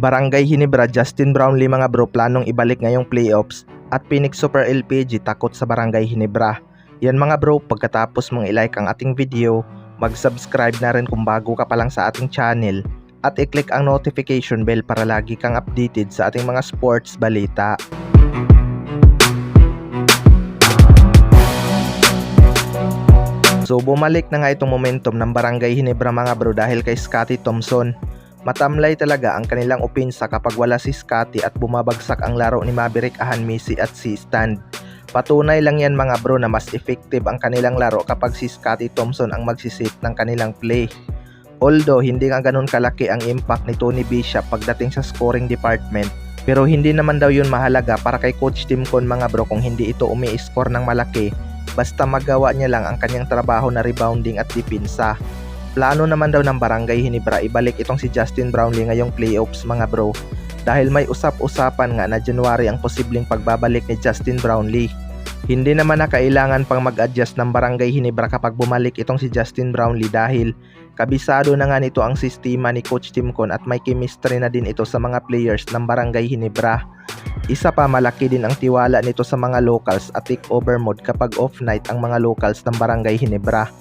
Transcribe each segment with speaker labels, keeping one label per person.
Speaker 1: Barangay Ginebra, Justin Brownlee mga bro planong ibalik ngayong playoffs at Phoenix Super LPG takot sa Barangay Ginebra. Yan mga bro, pagkatapos mong i-like ang ating video, mag-subscribe na rin kung bago ka pa lang sa ating channel at i-click ang notification bell para lagi kang updated sa ating mga sports balita. So bumalik na nga itong momentum ng Barangay Ginebra mga bro dahil kay Scottie Thompson. Matamlay talaga ang kanilang opensa kapag wala si Scottie at bumabagsak ang laro ni Maverick Ahanmisi at si Stan. Patunay lang yan mga bro na mas effective ang kanilang laro kapag si Scottie Thompson ang magsisit ng kanilang play. Although hindi nga ganun kalaki ang impact ni Tony Bishop pagdating sa scoring department, pero hindi naman daw yun mahalaga para kay Coach Timcon mga bro kung hindi ito umi-score ng malaki, basta magawa niya lang ang kanyang trabaho na rebounding at depensa. Plano naman daw ng Barangay Ginebra ibalik itong si Justin Brownlee ngayong playoffs mga bro, dahil may usap-usapan nga na January ang posibleng pagbabalik ni Justin Brownlee. Hindi naman na kailangan pang mag-adjust ng Barangay Ginebra kapag bumalik itong si Justin Brownlee dahil kabisado na nga nito ang sistema ni Coach Timcon at may chemistry na din ito sa mga players ng Barangay Ginebra. Isa pa, malaki din ang tiwala nito sa mga locals at take over mode kapag off night ang mga locals ng Barangay Ginebra.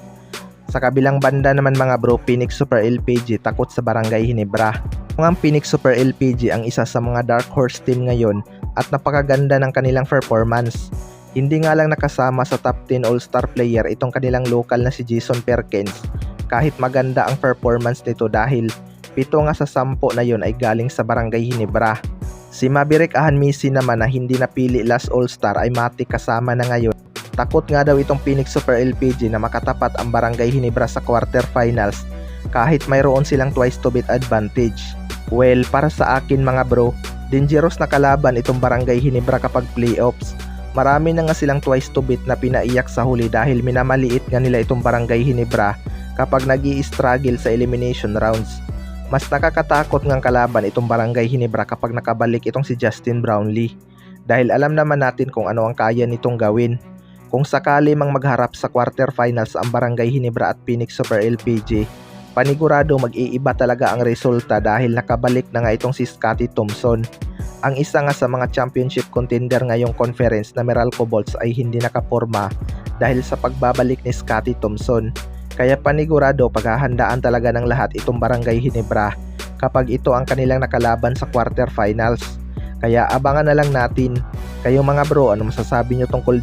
Speaker 1: Sa kabilang banda naman mga bro, Phoenix Super LPG takot sa Barangay Ginebra. Ang Phoenix Super LPG ang isa sa mga dark horse team ngayon at napakaganda ng kanilang performance. Hindi nga lang nakasama sa top 10 all-star player itong kanilang local na si Jason Perkins, kahit maganda ang performance nito dahil 7 nga sa 10 na yon ay galing sa Barangay Ginebra. Si Maverick Ahanmisi naman na hindi napili last all-star ay matik kasama na ngayon. Takot nga daw itong Phoenix Super LPG na makatapat ang Barangay Ginebra sa quarterfinals kahit mayroon silang twice to beat advantage. Well, para sa akin mga bro, dangerous na kalaban itong Barangay Ginebra kapag playoffs. Marami na nga silang twice to beat na pinaiyak sa huli dahil minamaliit nga nila itong Barangay Ginebra kapag nag-i-struggle sa elimination rounds. Mas nakakatakot ngang kalaban itong Barangay Ginebra kapag nakabalik itong si Justin Brownlee dahil alam naman natin kung ano ang kaya nitong gawin. Kung sakali mang magharap sa quarterfinals ang Barangay Ginebra at Phoenix Super LPG, panigurado mag-iiba talaga ang resulta dahil nakabalik na nga itong si Scottie Thompson. Ang isa nga sa mga championship contender ngayong conference na Meralco Bolts ay hindi nakaporma dahil sa pagbabalik ni Scottie Thompson. Kaya panigurado paghahandaan talaga ng lahat itong Barangay Ginebra kapag ito ang kanilang nakalaban sa quarterfinals. Kaya abangan na lang natin. Kayong mga bro, ano masasabi nyo tungkol